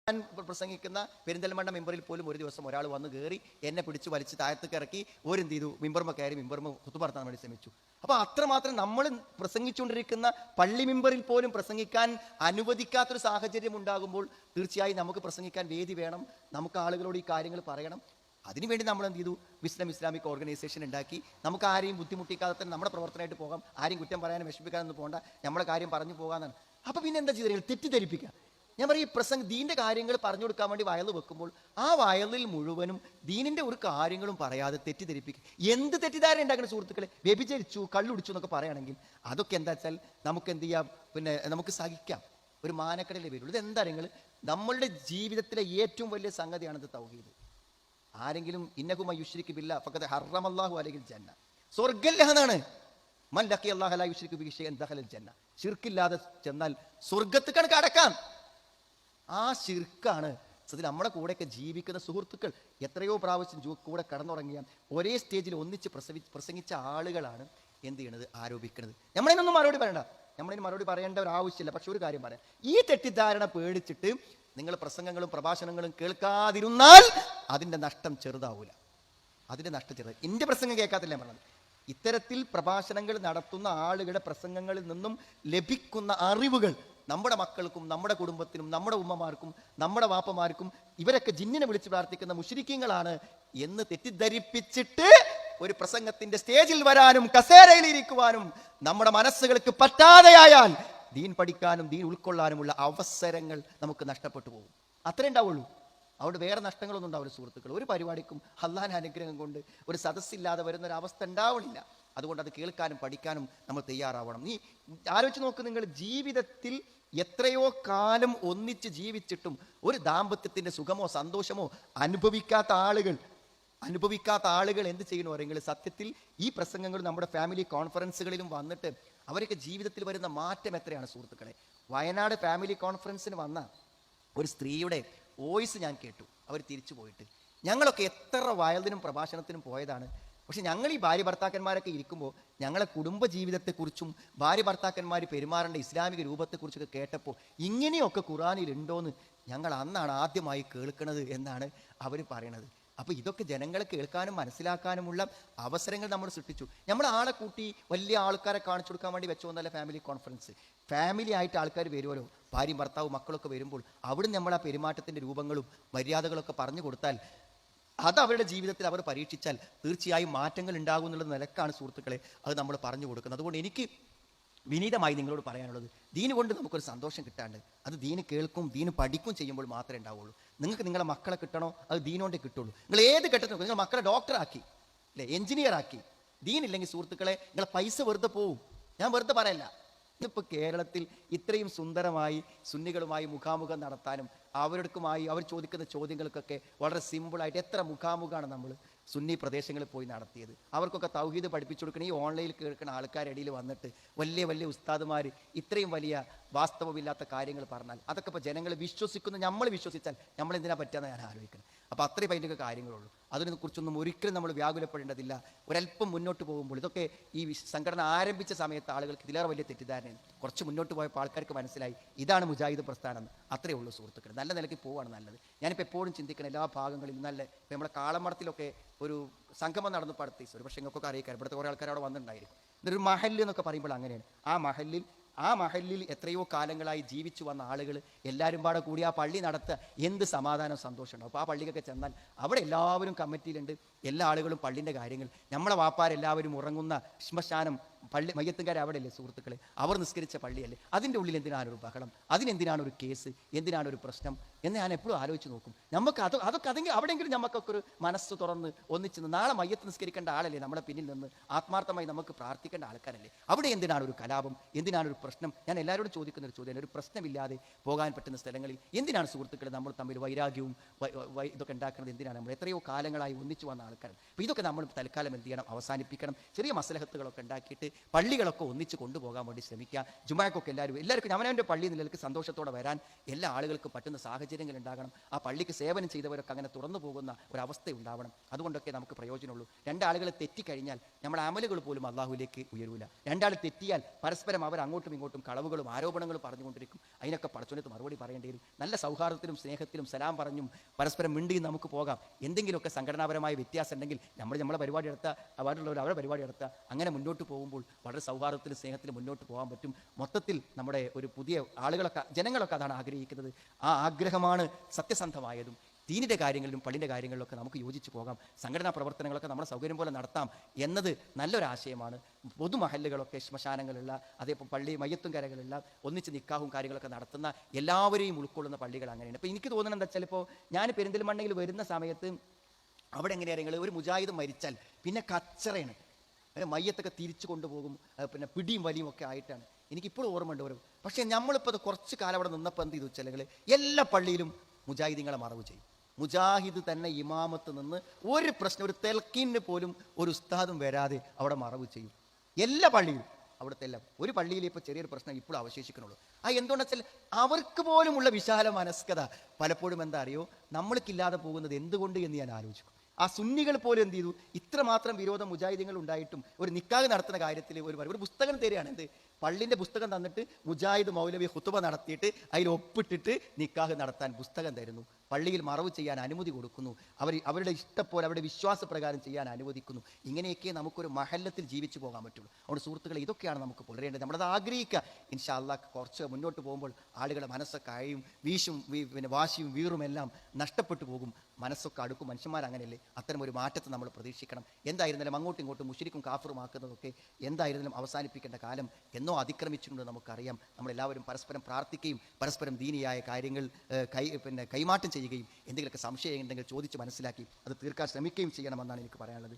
ഞാൻ പ്രസംഗിക്കുന്ന പെരിന്തൽമണ്ണ മെമ്പറിൽ പോലും ഒരു ദിവസം ഒരാൾ വന്ന് കയറി എന്നെ പിടിച്ചു വലിച്ച് താഴത്തേക്ക് ഇറക്കി ഓരെന്ത് ചെയ്തു, മിമ്പർമ കയറി മിമ്പർമ കുത്തുപറത്താൻ വേണ്ടി ശ്രമിച്ചു. അപ്പൊ അത്രമാത്രം നമ്മൾ പ്രസംഗിച്ചുകൊണ്ടിരിക്കുന്ന പള്ളി മിമ്പറിൽ പോലും പ്രസംഗിക്കാൻ അനുവദിക്കാത്തൊരു സാഹചര്യം ഉണ്ടാകുമ്പോൾ തീർച്ചയായും നമുക്ക് പ്രസംഗിക്കാൻ വേദി വേണം, നമുക്ക് ആളുകളോട് ഈ കാര്യങ്ങൾ പറയണം. അതിനുവേണ്ടി നമ്മൾ എന്ത് ചെയ്തു, വിസ്ഡം ഇസ്ലാമിക് ഓർഗനൈസേഷൻ ഉണ്ടാക്കി. നമുക്ക് ആരെയും ബുദ്ധിമുട്ടിക്കാതെ തന്നെ നമ്മുടെ പ്രവർത്തനമായിട്ട് പോകാം, ആരെയും കുറ്റം പറയാനും വിഷമിപ്പിക്കാനൊന്നും പോകണ്ട, നമ്മളെ കാര്യം പറഞ്ഞു പോകാന്നാണ്. അപ്പൊ പിന്നെ എന്താ ചെയ്തത്, തെറ്റിദ്ധരിപ്പിക്കുക. ഞാൻ പറയും, ഈ ദീന്റെ കാര്യങ്ങൾ പറഞ്ഞു കൊടുക്കാൻ വേണ്ടി വയൽ വെക്കുമ്പോൾ ആ വയലിൽ മുഴുവനും ദീനിന്റെ ഒരു കാര്യങ്ങളും പറയാതെ തെറ്റിദ്ധരിപ്പിക്കുക. എന്ത് തെറ്റിദ്ധാരണ ഉണ്ടാക്കുന്ന സുഹൃത്തുക്കളെ, വ്യഭിചരിച്ചു കള്ളുടിച്ചു എന്നൊക്കെ പറയുകയാണെങ്കിൽ അതൊക്കെ എന്താ വെച്ചാൽ നമുക്ക് എന്ത് ചെയ്യാം, പിന്നെ നമുക്ക് സഹിക്കാം, ഒരു മാനക്കടലേ വരുള്ളൂ. ഇതെന്താ നിങ്ങൾ, നമ്മളുടെ ജീവിതത്തിലെ ഏറ്റവും വലിയ സംഗതിയാണിത് തൗഹീദ്. ആരെങ്കിലും ഇന്നഹുമ യുശ്രികു ബില്ലാഹ് ഫഖദ് ഹറമല്ലാഹു അലൈഹിൽ ജന്ന, സ്വർഗ്ഗമില്ലാന്നാണ്. മൻ ലഖിയ അല്ലാഹ ലാ യുശ്രികു ബിഹി ഷൈഅൻ ദഖലൽ ജന്ന, ശിർക്കില്ലാതെ ചെന്നാൽ സ്വർഗ്ഗത്തേക്കാണ് കടക്കാൻ. ആ ശിർക്കാണ് സത്യത്തിൽ നമ്മുടെ കൂടെയൊക്കെ ജീവിക്കുന്ന സുഹൃത്തുക്കൾ എത്രയോ പ്രാവശ്യം കൂടെ കടന്നുറങ്ങിയ ഒരേ സ്റ്റേജിൽ ഒന്നിച്ച് പ്രസംഗിച്ച ആളുകളാണ് എന്ത് ചെയ്യണത്, ആരോപിക്കുന്നത്. നമ്മളതിനൊന്നും മറുപടി പറയണ്ട, നമ്മളതിന് മറുപടി പറയേണ്ട ഒരു ആവശ്യമില്ല. പക്ഷെ ഒരു കാര്യം പറയാം, ഈ തെറ്റിദ്ധാരണ പേടിച്ചിട്ട് നിങ്ങൾ പ്രസംഗങ്ങളും പ്രഭാഷണങ്ങളും കേൾക്കാതിരുന്നാൽ അതിൻ്റെ നഷ്ടം ചെറുതാവൂല, അതിൻ്റെ നഷ്ടം ചെറുതായി. എൻ്റെ പ്രസംഗം കേൾക്കാത്തില്ല പറഞ്ഞത്. ഇത്തരത്തിൽ പ്രഭാഷണങ്ങൾ നടത്തുന്ന ആളുകളുടെ പ്രസംഗങ്ങളിൽ നിന്നും ലഭിക്കുന്ന അറിവുകൾ നമ്മുടെ മക്കൾക്കും നമ്മുടെ കുടുംബത്തിനും നമ്മുടെ ഉമ്മമാർക്കും നമ്മുടെ വാപ്പമാർക്കും ഇവരൊക്കെ ജിന്നിനെ വിളിച്ച് പ്രാർത്ഥിക്കുന്ന മുശ്രിക്കീങ്ങളാണ് എന്ന് തെറ്റിദ്ധരിപ്പിച്ചിട്ട് ഒരു പ്രസംഗത്തിന്റെ സ്റ്റേജിൽ വരാനും കസേരയിൽ ഇരിക്കുവാനും നമ്മുടെ മനസ്സുകൾക്ക് പറ്റാതെയായാൽ ദീൻ പഠിക്കാനും ദീൻ ഉൾക്കൊള്ളാനുമുള്ള അവസരങ്ങൾ നമുക്ക് നഷ്ടപ്പെട്ടു പോകും. അത്രേ ഉണ്ടാവുള്ളൂ. അവിടെ വേറെ നഷ്ടങ്ങളൊന്നും ഉണ്ടാവില്ല സുഹൃത്തുക്കൾ. ഒരു പരിപാടിക്കും അള്ളാഹിന്റെ അനുഗ്രഹം കൊണ്ട് ഒരു സദസ്സില്ലാതെ വരുന്നൊരവസ്ഥ ഉണ്ടാവണില്ല. അതുകൊണ്ട് അത് കേൾക്കാനും പഠിക്കാനും നമ്മൾ തയ്യാറാവണം. നീ ആലോചിച്ച് നോക്ക്, നിങ്ങൾ ജീവിതത്തിൽ എത്രയോ കാലം ഒന്നിച്ച് ജീവിച്ചിട്ടും ഒരു ദാമ്പത്യത്തിന്റെ സുഖമോ സന്തോഷമോ അനുഭവിക്കാത്ത ആളുകൾ എന്ത് ചെയ്യണോ അറിയെങ്കിൽ, സത്യത്തിൽ ഈ പ്രസംഗങ്ങൾ നമ്മുടെ ഫാമിലി കോൺഫറൻസുകളിലും വന്നിട്ട് അവരൊക്കെ ജീവിതത്തിൽ വരുന്ന മാറ്റം എത്രയാണ് സുഹൃത്തുക്കളെ. വയനാട് ഫാമിലി കോൺഫറൻസിന് വന്ന ഒരു സ്ത്രീയുടെ വോയിസ് ഞാൻ കേട്ടു. അവർ തിരിച്ചു പോയിട്ട്, ഞങ്ങളൊക്കെ എത്ര വയലിനും പ്രഭാഷണത്തിനും പോയതാണ്, പക്ഷെ ഞങ്ങൾ ഈ ഭാര്യ ഭർത്താക്കന്മാരൊക്കെ ഇരിക്കുമ്പോൾ ഞങ്ങളെ കുടുംബ ജീവിതത്തെക്കുറിച്ചും ഭാര്യ ഭർത്താക്കന്മാർ പെരുമാറേണ്ട ഇസ്ലാമിക രൂപത്തെക്കുറിച്ചൊക്കെ കേട്ടപ്പോൾ ഇങ്ങനെയൊക്കെ ഖുറാനിൽ ഉണ്ടോയെന്ന് ഞങ്ങൾ അന്നാണ് ആദ്യമായി കേൾക്കുന്നത് എന്നാണ് അവർ പറയണത്. അപ്പോൾ ഇതൊക്കെ ജനങ്ങളെ കേൾക്കാനും മനസ്സിലാക്കാനുമുള്ള അവസരങ്ങൾ നമ്മൾ സൃഷ്ടിച്ചു. നമ്മൾ ആളെ കൂട്ടി വലിയ ആൾക്കാരെ കാണിച്ചു കൊടുക്കാൻ വേണ്ടി വെച്ചോന്നല്ല ഫാമിലി കോൺഫറൻസ്. ഫാമിലി ആയിട്ട് ആൾക്കാർ വരുമല്ലോ, ഭാര്യയും ഭർത്താവും മക്കളൊക്കെ വരുമ്പോൾ അവിടുന്ന് നമ്മൾ ആ പെരുമാറ്റത്തിൻ്റെ രൂപങ്ങളും മര്യാദകളൊക്കെ പറഞ്ഞു കൊടുത്താൽ, അത് അവരുടെ ജീവിതത്തിൽ അവർ പരീക്ഷിച്ചാൽ തീർച്ചയായും മാറ്റങ്ങൾ ഉണ്ടാകും എന്നുള്ള നിലക്കാണ് സുഹൃത്തുക്കളെ അത് നമ്മൾ പറഞ്ഞു കൊടുക്കുന്നത്. അതുകൊണ്ട് എനിക്ക് വിനീതമായി നിങ്ങളോട് പറയാനുള്ളത്, ദീന് കൊണ്ട് നമുക്കൊരു സന്തോഷം കിട്ടാണ്ട് അത് ദീന് കേൾക്കും ദീന് പഠിക്കും ചെയ്യുമ്പോൾ മാത്രമേ ഉണ്ടാവുള്ളൂ. നിങ്ങൾക്ക് നിങ്ങളെ മക്കളെ കിട്ടണോ, അത് ദീനോണ്ടേ കിട്ടുള്ളൂ. നിങ്ങൾ ഏത് ഘട്ടത്തിൽ നോക്കും, നിങ്ങൾ മക്കളെ ഡോക്ടറാക്കി അല്ലേ, എഞ്ചിനീയർ ആക്കി, ദീനില്ലെങ്കിൽ സുഹൃത്തുക്കളെ നിങ്ങളെ പൈസ വെറുതെ പോവും. ഞാൻ വെറുതെ പറയല്ല. ഇന്നിപ്പോൾ കേരളത്തിൽ ഇത്രയും സുന്ദരമായി സുന്നികളുമായി മുഖാമുഖം നടത്താനും അവരോടുമായി അവർ ചോദിക്കുന്ന ചോദ്യങ്ങൾക്കൊക്കെ വളരെ സിമ്പിളായിട്ട് എത്ര മുഖാമുഖമാണ് നമ്മൾ സുന്നി പ്രദേശങ്ങളിൽ പോയി നടത്തിയത്. അവർക്കൊക്കെ തൗഹീദ് പഠിപ്പിച്ചു കൊടുക്കണം. ഈ ഓൺലൈനിൽ കേൾക്കുന്ന ആൾക്കാരുടെ ഇടയിൽ വന്നിട്ട് വലിയ വലിയ ഉസ്താദുമാർ ഇത്രയും വലിയ വാസ്തവമില്ലാത്ത കാര്യങ്ങൾ പറഞ്ഞാൽ അതൊക്കെ ഇപ്പോൾ ജനങ്ങൾ വിശ്വസിക്കുന്നു. നമ്മൾ വിശ്വസിച്ചാൽ നമ്മൾ എന്തിനാ പറ്റുകയെന്ന് ഞാൻ ആലോചിക്കണം. അപ്പോൾ അത്രയും അതിൻ്റെയൊക്കെ കാര്യങ്ങളുള്ളൂ. അതിനെക്കുറിച്ചൊന്നും ഒരിക്കലും നമ്മൾ വ്യാകുലപ്പെടേണ്ടതില്ല. ഒരല്പം മുന്നോട്ട് പോകുമ്പോൾ ഇതൊക്കെ ഈ സംഘടന ആരംഭിച്ച സമയത്ത് ആളുകൾക്ക് ഇതിലേറെ വലിയ തെറ്റിദ്ധാരണയാണ്. കുറച്ച് മുന്നോട്ട് പോയപ്പോൾ ആൾക്കാർക്ക് മനസ്സിലായി ഇതാണ് മുജാഹിദ് പ്രസ്ഥാനം എന്ന്. അത്രയേ ഉള്ളൂ സുഹൃത്തുക്കൾ. നല്ല നിലയ്ക്ക് പോവാണ് നല്ലത്. ഞാനിപ്പോൾ എപ്പോഴും ചിന്തിക്കണം, എല്ലാ ഭാഗങ്ങളിലും നല്ല ഇപ്പോൾ നമ്മുടെ കാളമടത്തിലൊക്കെ ഒരു സംഗമം നടന്നു പടുത്തീസ്, ഒരു പക്ഷേ ഇങ്ങൾക്കൊക്കെ അറിയിക്കാം, ഇവിടുത്തെ കുറേ ആൾക്കാർ അവിടെ വന്നിട്ടുണ്ടായിരിക്കും. ഇതൊരു മഹല്ല് എന്നൊക്കെ പറയുമ്പോൾ അങ്ങനെയാണ്. ആ മഹല്ലിൽ എത്രയോ കാലങ്ങളായി ജീവിച്ചു വന്ന ആളുകൾ എല്ലാവരും പാടെ കൂടി ആ പള്ളി നടത്തുക, എന്ത് സമാധാനം സന്തോഷമുണ്ടാവും. അപ്പോൾ ആ പള്ളിക്കൊക്കെ ചെന്നാൽ അവിടെ എല്ലാവരും കമ്മിറ്റിയിലുണ്ട്, എല്ലാ ആളുകളും പള്ളിൻ്റെ കാര്യങ്ങൾ, നമ്മളെ വാപ്പാരെല്ലാവരും ഉറങ്ങുന്ന ശ്മശാനം പള്ളി മയ്യത്തുകാർ അവിടെ അല്ലേ സുഹൃത്തുക്കളെ, അവർ നിസ്കരിച്ച പള്ളിയല്ലേ. അതിൻ്റെ ഉള്ളിൽ എന്തിനാണൊരു ബഹളം, അതിനെന്തിനാണൊരു കേസ്, എന്തിനാണൊരു പ്രശ്നം എന്ന് ഞാൻ എപ്പോഴും ആലോചിച്ച് നോക്കും. നമുക്ക് അതൊക്കെ അതെങ്കിൽ അവിടെയെങ്കിലും നമുക്കൊക്കെ ഒരു മനസ്സ് തുറന്ന് ഒന്നിച്ച് നാളെ മയ്യത്ത് നിസ്കരിക്കേണ്ട ആളല്ലേ, നമ്മുടെ പിന്നിൽ നിന്ന് ആത്മാർത്ഥമായി നമുക്ക് പ്രാർത്ഥിക്കേണ്ട ആൾക്കാരല്ലേ. അവിടെ എന്തിനാണ് ഒരു കലാപം, എന്തിനാണ് ഒരു പ്രശ്നം? ഞാൻ എല്ലാവരോടും ചോദിക്കുന്ന ഒരു ചോദ്യം, ഒരു പ്രശ്നമില്ലാതെ പോകാൻ പറ്റുന്ന സ്ഥലങ്ങളിൽ എന്തിനാണ് സുഹൃത്തുക്കളെ നമ്മൾ തമ്മിൽ വൈരാഗ്യവും ഇതൊക്കെ ഉണ്ടാക്കുന്നത്? എന്തിനാണ്? നമ്മൾ എത്രയോ കാലങ്ങളായി ഒന്നിച്ചു വന്ന ആൾക്കാരാണ്. അപ്പോൾ ഇതൊക്കെ നമ്മൾ തൽക്കാലം എന്ത് ചെയ്യണം, അവസാനിപ്പിക്കണം. ചെറിയ മസലഹത്തുകളൊക്കെ ഉണ്ടാക്കിയിട്ട് പള്ളികളൊക്കെ ഒന്നിച്ച് കൊണ്ടുപോകാൻ വേണ്ടി ശ്രമിക്കുക. ജുമാക്കൊക്കെ എല്ലാവർക്കും അവനവൻ്റെ പള്ളി നിലക്ക് സന്തോഷത്തോടെ വരാൻ എല്ലാ ആളുകൾക്കും പറ്റുന്ന സാഹചര്യങ്ങൾ ഉണ്ടാകണം. ആ പള്ളിക്ക് സേവനം ചെയ്തവരൊക്കെ അങ്ങനെ തുറന്നു പോകുന്ന ഒരവസ്ഥ ഉണ്ടാവണം. അതുകൊണ്ടൊക്കെ നമുക്ക് പ്രയോജനമുള്ളൂ. രണ്ടാളുകൾ തെറ്റിക്കഴിഞ്ഞാൽ നമ്മുടെ അമലുകൾ പോലും അള്ളാഹുവിലേക്ക് ഉയരൂല. രണ്ടാൾ തെറ്റിയാൽ പരസ്പരം അവർ അങ്ങോട്ടും ഇങ്ങോട്ടും കളവുകളും ആരോപണങ്ങളും പറഞ്ഞുകൊണ്ടിരിക്കും. അതിനൊക്കെ പടച്ചോനത്ത് മറുപടി പറയേണ്ടി വരും. നല്ല സൗഹാർദ്ദത്തിലും സ്നേഹത്തിലും സലാം പറഞ്ഞും പരസ്പരം മിണ്ടിയും നമുക്ക് പോകാം. എന്തെങ്കിലുമൊക്കെ സംഘടനാപരമായ വ്യത്യാസം ഉണ്ടെങ്കിൽ നമ്മളെ പരിപാടി നടത്തുക, അവരുള്ളവർ അവരുടെ പരിപാടി നടത്തുക. അങ്ങനെ മുന്നോട്ട് പോകുമ്പോൾ വളരെ സൗഹാർദ്ദത്തിലും സ്നേഹത്തിലും മുന്നോട്ട് പോകാൻ പറ്റും. മൊത്തത്തിൽ നമ്മുടെ ഒരു പുതിയ ജനങ്ങളൊക്കെ അതാണ് ആഗ്രഹിക്കുന്നത്. ആ ആഗ്രഹമാണ് സത്യസന്ധമായതും. ദീനിൻ്റെ കാര്യങ്ങളിലും പള്ളിൻ്റെ കാര്യങ്ങളിലൊക്കെ നമുക്ക് യോജിച്ച് പോകാം. സംഘടനാ പ്രവർത്തനങ്ങളൊക്കെ നമ്മുടെ സൗകര്യം പോലെ നടത്താം എന്നത് നല്ലൊരാശയമാണ്. പൊതുമഹല്ലുകളൊക്കെ ശ്മശാനങ്ങളുള്ള, അതേപോലെ പള്ളി മയ്യത്തും കരകളുള്ള, ഒന്നിച്ച് നിക്കാഹും കാര്യങ്ങളൊക്കെ നടത്തുന്ന എല്ലാവരെയും ഉൾക്കൊള്ളുന്ന പള്ളികൾ അങ്ങനെയാണ്. അപ്പോൾ എനിക്ക് തോന്നുന്നത് എന്താ വെച്ചാൽ, ഇപ്പോൾ ഞാൻ പെരിന്തൽമണ്ണയിൽ വരുന്ന സമയത്ത് അവിടെ എങ്ങനെയാണെങ്കിൽ ഒരു മുജാഹിദ് മരിച്ചാൽ പിന്നെ കച്ചറയാണ്. മയ്യത്തൊക്കെ തിരിച്ചു കൊണ്ടുപോകും, പിന്നെ പിടിയും വലിയും ഒക്കെ ആയിട്ടാണ്. എനിക്കിപ്പോഴും ഓർമ്മയുണ്ട് വരും. പക്ഷേ നമ്മളിപ്പോൾ അത് കുറച്ച് കാലം അവിടെ നിന്നപ്പോൾ എന്ത് ചെയ്തു വെച്ചാൽ, എല്ലാ പള്ളിയിലും മുജാഹിദീങ്ങളെ മറവ് ചെയ്യും. മുജാഹിദ് തന്നെ ഇമാമത്ത് നിന്ന് ഒരു പ്രശ്നം, ഒരു തെൽക്കീനിന് പോലും ഒരു ഉസ്താദും വരാതെ അവിടെ മറവ് ചെയ്യും. എല്ലാ പള്ളിയിലും അവിടുത്തെ എല്ലാം. ഒരു പള്ളിയിൽ ഇപ്പോൾ ചെറിയൊരു പ്രശ്നം ഇപ്പോഴും അവശേഷിക്കണുള്ളൂ. എന്തുകൊണ്ടെന്ന് വെച്ചാൽ അവർക്ക് പോലുമുള്ള വിശാല മനസ്കത പലപ്പോഴും എന്താ അറിയോ, നമ്മൾക്കില്ലാതെ പോകുന്നത് എന്തുകൊണ്ട് എന്ന് ഞാൻ ആലോചിക്കും. ആ സുന്നികൾ പോലും എന്ത് ചെയ്തു, ഇത്രമാത്രം വിരോധം മുജാഹിദീങ്ങൾ ഉണ്ടായിട്ടും ഒരു നിക്കാഹ് നടത്തുന്ന കാര്യത്തിൽ ഒരു പുസ്തകം തരികയാണ്. എന്ത്, പള്ളിൻ്റെ പുസ്തകം തന്നിട്ട് മുജാഹിദ് മൗലവി ഖുതുബ നടത്തിയിട്ട് അതിൽ ഒപ്പിട്ടിട്ട് നിക്കാഹ് നടത്താൻ പുസ്തകം തരുന്നു. പള്ളിയിൽ മറവ് ചെയ്യാൻ അനുമതി കൊടുക്കുന്നു. അവരുടെ ഇഷ്ടപ്പോലെ അവരുടെ വിശ്വാസപ്രകാരം ചെയ്യാൻ അനുവദിക്കുന്നു. ഇങ്ങനെയൊക്കെ നമുക്കൊരു മഹല്ലത്തിൽ ജീവിച്ചു പോകാൻ പറ്റുള്ളൂ. അതുകൊണ്ട് സുഹൃത്തുക്കളെ, ഇതൊക്കെയാണ് നമുക്ക് പുലരേണ്ടത്. നമ്മളത് ആഗ്രഹിക്കുക. ഇൻഷാ അല്ലാഹ് കുറച്ച് മുന്നോട്ട് പോകുമ്പോൾ ആളുകളുടെ മനസ്സൊക്കെ അയയും പിന്നെ വാശിയും വീറും എല്ലാം നഷ്ടപ്പെട്ടു പോകും. മനസ്സൊക്കെ അടുക്കും. മനുഷ്യന്മാർ അങ്ങനെയല്ലേ. അത്തരം ഒരു മാറ്റത്തെ നമ്മൾ പ്രതീക്ഷിക്കണം. എന്തായിരുന്നാലും അങ്ങോട്ടും ഇങ്ങോട്ടും മുശ്രിക്കും കാഫിറുമാക്കുന്നതൊക്കെ എന്തായിരുന്നാലും അവസാനിപ്പിക്കേണ്ട കാലം എന്നോ അതിക്രമിച്ചിട്ടുണ്ട് നമുക്കറിയാം. നമ്മളെല്ലാവരും പരസ്പരം പ്രാർത്ഥിക്കുകയും പരസ്പരം ദീനിയായ കാര്യങ്ങൾ കൈമാറ്റം ചെയ്യുകയും എന്തെങ്കിലുമൊക്കെ സംശയം ഉണ്ടെങ്കിൽ ചോദിച്ച് മനസ്സിലാക്കി അത് തീർക്കാൻ ശ്രമിക്കുകയും ചെയ്യണമെന്നാണ് എനിക്ക് പറയാനുള്ളത്.